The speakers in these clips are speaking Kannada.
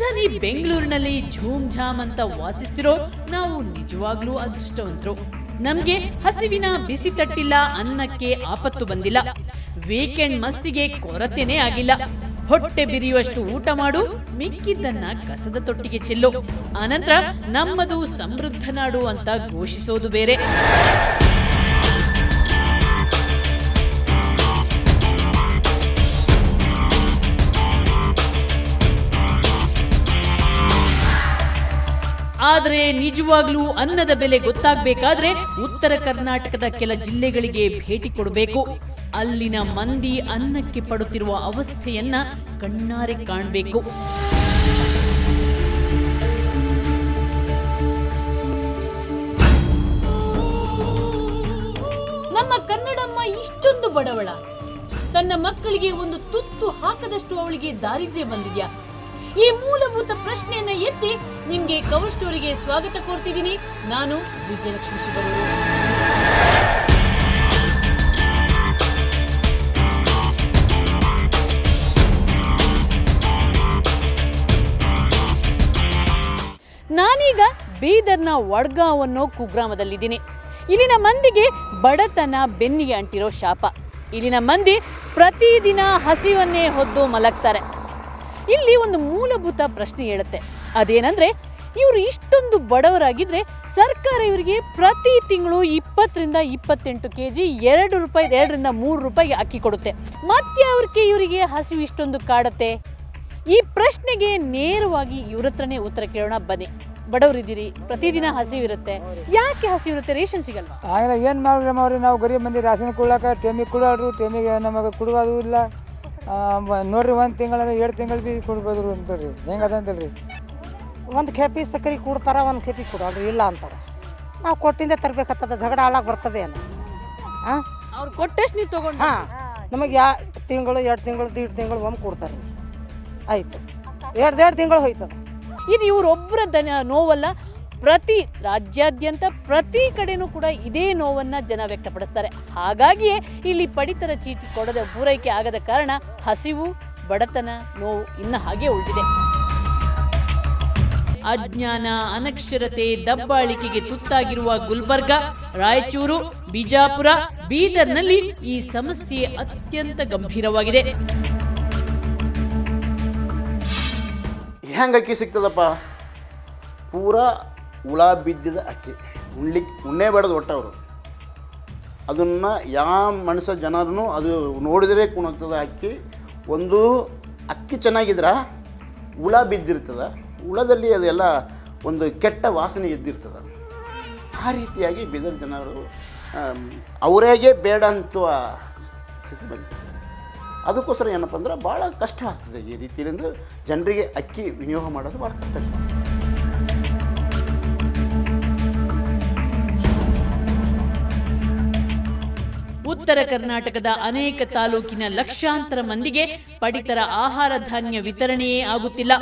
ರಾಜಧಾನಿ ಬೆಂಗಳೂರಿನಲ್ಲಿ ಝೂಮ್ ಝಾಮ್ ಅಂತ ವಾಸಿಸ್ತಿರೋ ನಾವು ನಿಜವಾಗ್ಲೂ ಅದೃಷ್ಟವಂತರು. ನಮ್ಗೆ ಹಸಿವಿನ ಬಿಸಿ ತಟ್ಟಿಲ್ಲ, ಅನ್ನಕ್ಕೆ ಆಪತ್ತು ಬಂದಿಲ್ಲ, ವೀಕೆಂಡ್ ಮಸ್ತಿಗೆ ಕೊರತೆನೇ ಆಗಿಲ್ಲ. ಹೊಟ್ಟೆ ಬಿರಿಯುವಷ್ಟು ಊಟ ಮಾಡು, ಮಿಕ್ಕಿದ್ದನ್ನ ಕಸದ ತೊಟ್ಟಿಗೆ ಚೆಲ್ಲು, ಆನಂತರ ನಮ್ಮದು ಸಮೃದ್ಧ ನಾಡು ಅಂತ ಘೋಷಿಸೋದು ಬೇರೆ. ಆದರೆ ನಿಜವಾಗ್ಲೂ ಅನ್ನದ ಬೆಲೆ ಗೊತ್ತಾಗಬೇಕಾದ್ರೆ ಉತ್ತರ ಕರ್ನಾಟಕದ ಕೆಲ ಜಿಲ್ಲೆಗಳಿಗೆ ಭೇಟಿ ಕೊಡಬೇಕು. ಅಲ್ಲಿನ ಮಂದಿ ಅನ್ನಕ್ಕೆ ಪಡುತ್ತಿರುವ ಅವಸ್ಥೆಯನ್ನ ಕಣ್ಣಾರೆ ಕಾಣಬೇಕು. ನಮ್ಮ ಕನ್ನಡಮ್ಮ ಇಷ್ಟೊಂದು ಬಡವಳ, ತನ್ನ ಮಕ್ಕಳಿಗೆ ಒಂದು ತುತ್ತು ಹಾಕದಷ್ಟು ಅವಳಿಗೆ ದಾರಿದ್ರ್ಯ ಬಂದಿದ್ಯಾ? ಈ ಮೂಲಭೂತ ಪ್ರಶ್ನೆಯನ್ನ ಎತ್ತಿ ನಿಮ್ಗೆ ಕವರ್ ಸ್ಟೋರಿಗೆ ಸ್ವಾಗತ ಕೋರ್ತಿದ್ದೀನಿ. ನಾನು ವಿಜಯಲಕ್ಷ್ಮಿ ಶಿವರೂರು. ನಾನೀಗ ಬೀದರ್ನ ವಡ್ಗಾಂವ್ ಅನ್ನೋ ಕುಗ್ರಾಮದಲ್ಲಿದ್ದೀನಿ. ಇಲ್ಲಿನ ಮಂದಿಗೆ ಬಡತನ ಬೆನ್ನಿಗೆ ಅಂಟಿರೋ ಶಾಪ. ಇಲ್ಲಿನ ಮಂದಿ ಪ್ರತಿದಿನ ಹಸಿವನ್ನೇ ಹೊದ್ದು ಮಲಗ್ತಾರೆ. ಇಲ್ಲಿ ಒಂದು ಮೂಲಭೂತ ಪ್ರಶ್ನೆ ಹೇಳುತ್ತೆ, ಅದೇನಂದ್ರೆ ಇವರು ಇಷ್ಟೊಂದು ಬಡವರಾಗಿದ್ರೆ ಸರ್ಕಾರ ಇವರಿಗೆ ಪ್ರತಿ ತಿಂಗಳು 20 ರಿಂದ 28 kg ₹2 ರಿಂದ ₹3 ಅಕ್ಕಿ ಕೊಡುತ್ತೆ. ಮತ್ತೆ ಅವ್ರಿಗೆ ಇವರಿಗೆ ಹಸಿವು ಇಷ್ಟೊಂದು ಕಾಡುತ್ತೆ? ಈ ಪ್ರಶ್ನೆಗೆ ನೇರವಾಗಿ ಇವ್ರ ಹತ್ರನೇ ಉತ್ತರ ಕೇಳೋಣ ಬನ್ನಿ. ಬಡವರಿದ್ದೀರಿ, ಪ್ರತಿದಿನ ಹಸಿವಿರುತ್ತೆ, ಯಾಕೆ ಹಸಿವಿರುತ್ತೆ? ರೇಷನ್ ಸಿಗಲ್ವಾ? ಏನು ಮಾಡ್ರಿ, ನಾವು ಗರೀಬ್ ಮಂದಿ ರಾಷನ್ ಕೊಡ್ಲಾಕ ಟೈಮಿಗೆ ಕೊಡೋರು, ಟೈಮಿಗೆ ನಮಗೆ ಕೊಡೋದು ಇಲ್ಲ. ನೋಡ್ರಿ 1 ತಿಂಗಳ 2 ತಿಂಗಳು ಭೀ ಕೊಡ್ಬೋದ್ರು ಅಂತೇಳಿ ಹೆಂಗದಂತಲ್ರಿ. ಒಂದು ಖೇಪಿ ಸಕ್ಕರೆ ಕೊಡ್ತಾರ, ಒಂದು ಖೇಪಿ ಕೊಡೋಲ್ರಿ, ಇಲ್ಲ ಅಂತಾರೆ. ನಾವು ಕೊಟ್ಟಿಂದ ತರಬೇಕತ್ತದ, ಜಗಳ ಆಳಾಗಿ ಬರ್ತದೆ ಏನು? ಅವ್ರು ಕೊಟ್ಟಷ್ಟು ನೀವು ತೊಗೊಂಡು ನಮಗೆ ತಿಂಗಳು 2 ತಿಂಗಳು 1.5 ತಿಂಗಳು ಒಮ್ಮೆ ಕೊಡ್ತಾರೆ. ಆಯಿತು, 2 ತಿಂಗಳು ಹೋಯ್ತದ. ಇದು ಇವರೊಬ್ಬರ ನೋವಲ್ಲ, ಪ್ರತಿ ರಾಜ್ಯಾದ್ಯಂತ ಪ್ರತಿ ಕಡೆನೂ ಕೂಡ ಇದೇ ನೋವನ್ನ ಜನ ವ್ಯಕ್ತಪಡಿಸ್ತಾರೆ. ಹಾಗಾಗಿಯೇ ಇಲ್ಲಿ ಪಡಿತರ ಚೀಟಿ ಕೊಡದ ಪೂರೈಕೆ ಆಗದ ಕಾರಣ ಹಸಿವು, ಬಡತನ, ನೋವು ಇನ್ನ ಹಾಗೆ ಉಳಿದಿದೆ. ಅಜ್ಞಾನ, ಅನಕ್ಷರತೆ, ದಬ್ಬಾಳಿಕೆಗೆ ತುತ್ತಾಗಿರುವ ಗುಲ್ಬರ್ಗ, ರಾಯಚೂರು, ಬಿಜಾಪುರ, ಬೀದರ್ನಲ್ಲಿ ಈ ಸಮಸ್ಯೆ ಅತ್ಯಂತ ಗಂಭೀರವಾಗಿದೆ. ಹೆಂಗೆ ಅಕ್ಕಿ ಸಿಗ್ತದಪ್ಪ? ಪೂರಾ ಹುಳ ಬಿದ್ದಿದ ಅಕ್ಕಿ, ಉಣ್ಣೆ ಬೇಡದು ಒಟ್ಟವರು. ಅದನ್ನು ಯಾವ ಮನುಷ್ಯ ಜನರೂ ಅದು ನೋಡಿದರೆ ಕುಣಗ್ತದೆ ಅಕ್ಕಿ. ಒಂದು ಅಕ್ಕಿ ಚೆನ್ನಾಗಿದ್ರೆ ಹುಳ ಬಿದ್ದಿರ್ತದೆ, ಹುಳದಲ್ಲಿ ಅದೆಲ್ಲ ಒಂದು ಕೆಟ್ಟ ವಾಸನೆ ಎದ್ದಿರ್ತದೆ. ಆ ರೀತಿಯಾಗಿ ಬೀದರ್ ಜನರು ಅವರಿಗೆ ಬೇಡ ಅಂತುವ ಸ್ಥಿತಿ ಬಂದಿದೆ. ಅದಕ್ಕೋಸ್ಕರ ಏನಪ್ಪ ಅಂದ್ರೆ ಭಾಳ ಕಷ್ಟ ಆಗ್ತದೆ. ಈ ರೀತಿಯಿಂದ ಜನರಿಗೆ ಅಕ್ಕಿ ವಿನಿಯೋಗ ಮಾಡೋದು ಭಾಳ ಕಷ್ಟ. ಉತ್ತರ ಕರ್ನಾಟಕದ ಅನೇಕ ತಾಲೂಕಿನ ಲಕ್ಷಾಂತರ ಮಂದಿಗೆ ಪಡಿತರ ಆಹಾರ ಧಾನ್ಯ ವಿತರಣೆಯೇ ಆಗುತ್ತಿಲ್ಲ.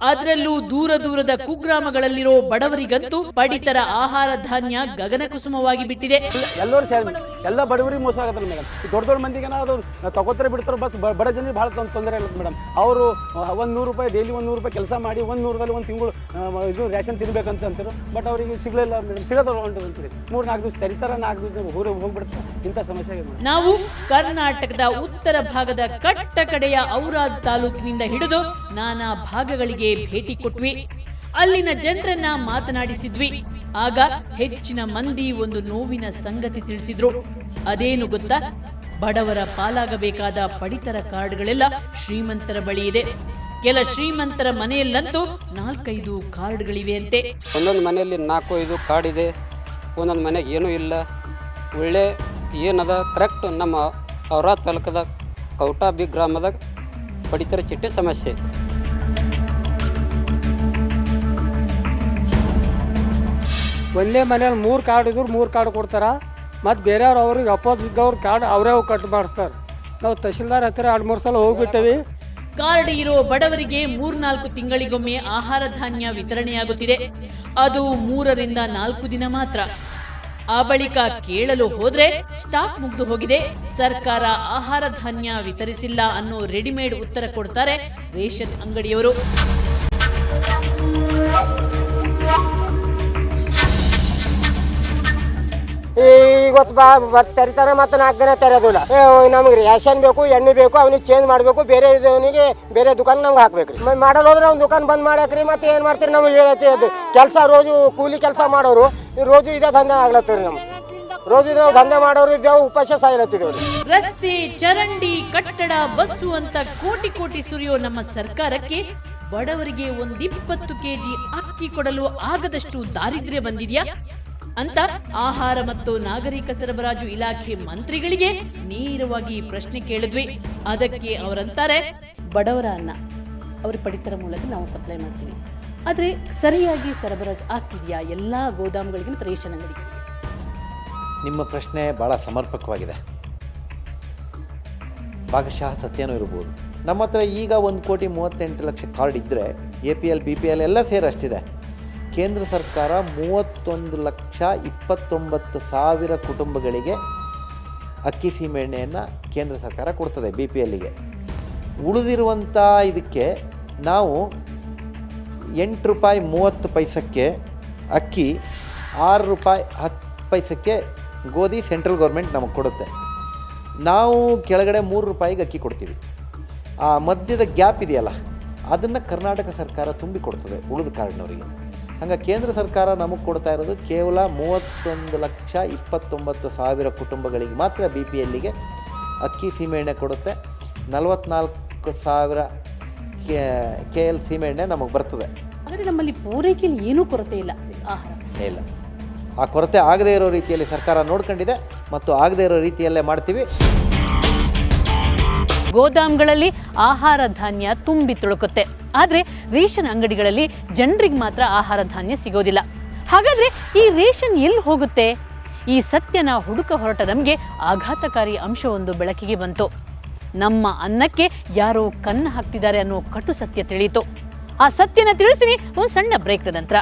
ಅದರಲ್ಲೂ ದೂರದ ಕುಗ್ರಾಮಗಳಲ್ಲಿರೋ ಬಡವರಿಗಂತೂ ಪಡಿತರ ಆಹಾರ ಧಾನ್ಯ ಗಗನಕುಸುಮವಾಗಿ ಬಿಟ್ಟಿದೆ. ಎಲ್ಲರೂ ಸೇರಿ ಎಲ್ಲ ಬಡವರಿಗೆ ಮೋಸ ಆಗತ್ತಲ್ಲ ಮೇಡಮ್. ದೊಡ್ಡ ಮಂದಿಗೆ ಅದು ತಗೋತಾರೆ ಬಿಡ್ತಾರೆ, ಬಸ್ ಬಡ ಜನರಿಗೆ ಭಾಳ ತೊಂದರೆ ಇರುತ್ತೆ ಮೇಡಮ್. ಅವರು ₹100 ಡೈಲಿ ₹100 ಕೆಲಸ ಮಾಡಿ 100ರಲ್ಲಿ 1 ತಿಂಗಳು ಇದು ರೇಷನ್ ತಿನ್ಬೇಕಂತ ಅಂತಾರೆ. ಬಟ್ ಅವರಿಗೆ ಸಿಗಲಿಲ್ಲ ಮೇಡಮ್, ಸಿಗೋದು ಅಂತೀರಿ 3-4 ದಿವಸ ತೆರಿತಾರೆ, 4 ದಿವಸ ಊರಿಗೆ ಹೋಗ್ಬಿಡ್ತಾರೆ. ಇಂಥ ಸಮಸ್ಯೆ ಆಗಿದೆ. ನಾವು ಕರ್ನಾಟಕದ ಉತ್ತರ ಭಾಗದ ಕಟ್ಟ ಕಡೆಯ ಔರಾದ್ ತಾಲೂಕಿನಿಂದ ಹಿಡಿದು ನಾನಾ ಭಾಗಗಳಿಗೆ ಭೇಟಿ ಕೊಟ್ವಿ. ಅಲ್ಲಿನ ಜನರನ್ನ ಮಾತನಾಡಿಸಿದ್ವಿ. ಆಗ ಹೆಚ್ಚಿನ ಮಂದಿ ಒಂದು ನೋವಿನ ಸಂಗತಿ ತಿಳಿಸಿದ್ರು. ಅದೇನು ಗೊತ್ತಾ? ಬಡವರ ಪಾಲಾಗಬೇಕಾದ ಪಡಿತರ ಕಾರ್ಡ್ಗಳೆಲ್ಲ ಶ್ರೀಮಂತರ ಬಳಿ ಇದೆ. ಕೆಲ ಶ್ರೀಮಂತರ ಮನೆಯಲ್ಲಂತೂ 4-5 ಕಾರ್ಡ್ಗಳಿವೆ ಅಂತೆ. ಒಂದೊಂದು ಮನೆಯಲ್ಲಿ 4-5 ಕಾರ್ಡ್ ಇದೆ, ಒಂದೊಂದು ಮನೆಗೆ ಏನೂ ಇಲ್ಲ. ಒಳ್ಳೆ ಏನದ ಕರೆಕ್ಟ್ ನಮ್ಮ ಔರಾದ್ ತಾಲೂಕದ ಕೌಟಾಬಿ ಗ್ರಾಮದ ಪಡಿತರ ಚೀಟಿ ಸಮಸ್ಯೆ. ಒಂದೇ ಮನೇಲಿ 3 ಕಾರ್ಡ್ ಇದ್ರು 3 ಕಾರ್ಡ್ ಕೊಡ್ತಾರೆ. ಮತ್ತು ಬೇರೆಯವ್ರು ಅವ್ರಿಗೆ ಅಪೋಸ್ ಇದ್ದವ್ರ ಕಾರ್ಡ್ ಅವರೇ ಕಟ್ ಮಾಡಿಸ್ತಾರೆ. ನಾವು ತಹಶೀಲ್ದಾರ್ ಹತ್ತಿರ 2-3 ಸಲ ಹೋಗ್ಬಿಟ್ಟೇವಿ. ಕಾರ್ಡ್ ಇರೋ ಬಡವರಿಗೆ 3-4 ತಿಂಗಳಿಗೊಮ್ಮೆ ಆಹಾರ ಧಾನ್ಯ ವಿತರಣೆಯಾಗುತ್ತಿದೆ. ಅದು 3 ರಿಂದ 4 ದಿನ ಮಾತ್ರ. ಆ ಬಳಿಕ ಕೇಳಲು ಹೋದ್ರೆ ಸ್ಟಾಕ್ ಮುಗಿದು ಹೋಗಿದೆ, ಸರ್ಕಾರ ಆಹಾರ ಧಾನ್ಯ ವಿತರಿಸಿಲ್ಲ ಅನ್ನೋ ರೆಡಿಮೇಡ್ ಉತ್ತರ ಕೊಡ್ತಾರೆ ರೇಷನ್ ಅಂಗಡಿಯವರು. ಇವತ್ತು ತೆರಿತಾನೆ ಮತ್ತು 4 ದಿನ ತೆರೆಯೋದಿಲ್ಲ. ನಮಗೆ ರೇಷನ್ ಬೇಕು, ಎಣ್ಣೆ ಬೇಕು, ಅವನಿಗೆ ಚೇಂಜ್ ಮಾಡಬೇಕು, ಬೇರೆ ಇದವನಿಗೆ ಬೇರೆ ದುಕಾನ್ ನಮ್ಗೆ ಹಾಕ್ಬೇಕು ರೀ. ಮಾಡಲ್ ಹೋದ್ರೆ ಅವ್ನು ದುಕಾನ್ ಬಂದ್ ಮಾಡ್ಯಾಕ್ರಿ. ಮತ್ತೆ ಏನು ಮಾಡ್ತೀರಿ, ನಮಗೆ ಕೆಲಸ ರೋಜು ಕೂಲಿ ಕೆಲಸ ಮಾಡೋರು ರೋಜು ಇದೇ ದಂಧೆ ಆಗ್ಲತ್ತೀರಿ. ನಮ್ಗೆ ರೋಜು ಇದ್ರೆ ದಂಧೆ ಮಾಡೋರು ಇದ್ದೇವೆ, ಉಪವಾಸ ಸಾಯ್ಲತ್ತಿದ್ದೇವೆ. ರಸ್ತೆ, ಚರಂಡಿ, ಕಟ್ಟಡ, ಬಸ್ಸು ಅಂತ ಕೋಟಿ ಕೋಟಿ ಸುರಿಯೋ ನಮ್ಮ ಸರ್ಕಾರಕ್ಕೆ ಬಡವರಿಗೆ 20 ಕೆಜಿ ಅಕ್ಕಿ ಕೊಡಲು ಆಗದಷ್ಟು ದಾರಿದ್ರ್ಯ ಬಂದಿದ್ಯಾ ಅಂತ ಆಹಾರ ಮತ್ತು ನಾಗರಿಕ ಸರಬರಾಜು ಇಲಾಖೆ ಮಂತ್ರಿಗಳಿಗೆ ನೇರವಾಗಿ ಪ್ರಶ್ನೆ ಕೇಳಿದ್ವಿ. ಅದಕ್ಕೆ ಅವರಂತಾರೆ, ಬಡವರ ಅನ್ನ ಅವ್ರ ಪಡಿತರ ಮೂಲಕ ನಾವು ಸಪ್ಲೈ ಮಾಡ್ತೀವಿ, ಆದ್ರೆ ಸರಿಯಾಗಿ ಸರಬರಾಜು ಆಗ್ತಿದೆಯಾ ಎಲ್ಲಾ ಗೋದಾಮುಗಳಿಗೆ ಮತ್ತು ರೇಷನ್ ಅಂಗಡಿಗಳಿಗೆ? ನಿಮ್ಮ ಪ್ರಶ್ನೆ ಭಾಳ ಸಮರ್ಪಕವಾಗಿದೆ. ಭಾಗಶಃ ಸತ್ಯನೂ ಇರ್ಬೋದು. ನಮ್ಮ ಹತ್ರ ಈಗ 1,38,00,000 ಕಾರ್ಡ್ ಇದ್ದರೆ APL BPL ಎಲ್ಲ ಸೇರಿ ಅಷ್ಟಿದೆ. ಕೇಂದ್ರ ಸರ್ಕಾರ 31,29,000 ಕುಟುಂಬಗಳಿಗೆ ಅಕ್ಕಿ ಸೀಮೆಎಣ್ಣೆಯನ್ನು ಕೇಂದ್ರ ಸರ್ಕಾರ ಕೊಡ್ತದೆ BPLಗೆ. ಉಳಿದಿರುವಂಥ ಇದಕ್ಕೆ ನಾವು ₹8.30 ಅಕ್ಕಿ, ₹6.10 ಗೋಧಿ ಸೆಂಟ್ರಲ್ ಗೌರ್ಮೆಂಟ್ ನಮಗೆ ಕೊಡುತ್ತೆ. ನಾವು ಕೆಳಗಡೆ ₹3 ಅಕ್ಕಿ ಕೊಡ್ತೀವಿ. ಆ ಮಧ್ಯದ ಗ್ಯಾಪ್ ಇದೆಯಲ್ಲ, ಅದನ್ನು ಕರ್ನಾಟಕ ಸರ್ಕಾರ ತುಂಬಿ ಕೊಡ್ತದೆ ಉಳಿದ ಕಾರ್ಡ್ನವರಿಗೆ. ಹಂಗೆ ಕೇಂದ್ರ ಸರ್ಕಾರ ನಮಗೆ ಕೊಡ್ತಾ ಇರೋದು ಕೇವಲ 31,29,000 ಕುಟುಂಬಗಳಿಗೆ ಮಾತ್ರ BPLಗೆ ಅಕ್ಕಿ ಸೀಮೆಎಣ್ಣೆ ಕೊಡುತ್ತೆ. 44,000 KL ಸೀಮೆಎಣ್ಣೆ ನಮಗೆ ಬರ್ತದೆ. ಆದರೆ ನಮ್ಮಲ್ಲಿ ಪೂರೈಕೆಯಲ್ಲಿ ಏನೂ ಕೊರತೆ ಇಲ್ಲ, ಆಹಾರ ಇಲ್ಲ. ಆ ಕೊರತೆ ಆಗದೇ ಇರೋ ರೀತಿಯಲ್ಲಿ ಸರ್ಕಾರ ನೋಡ್ಕೊಂಡಿದೆ ಮತ್ತು ಆಗದೇ ಇರೋ ರೀತಿಯಲ್ಲೇ ಮಾಡ್ತೀವಿ. ಗೋದಾಮ್ಗಳಲ್ಲಿ ಆಹಾರ ಧಾನ್ಯ ತುಂಬಿ ತುಳುಕುತ್ತೆ, ಆದರೆ ರೇಷನ್ ಅಂಗಡಿಗಳಲ್ಲಿ ಜನರಿಗೆ ಮಾತ್ರ ಆಹಾರ ಧಾನ್ಯ ಸಿಗೋದಿಲ್ಲ. ಹಾಗಾದ್ರೆ ಈ ರೇಷನ್ ಎಲ್ಲಿ ಹೋಗುತ್ತೆ? ಈ ಸತ್ಯನ ಹುಡುಕ ಹೊರಟ ನಮಗೆ ಆಘಾತಕಾರಿ ಅಂಶವೊಂದು ಬೆಳಕಿಗೆ ಬಂತು. ನಮ್ಮ ಅನ್ನಕ್ಕೆ ಯಾರೋ ಕನ್ನ ಹಾಕ್ತಿದ್ದಾರೆ ಅನ್ನೋ ಕಟು ಸತ್ಯ ತಿಳಿಯಿತು. ಆ ಸತ್ಯನ ತಿಳಿಸ್ತೀನಿ ಒಂದು ಸಣ್ಣ ಬ್ರೇಕ್ನ ನಂತರ.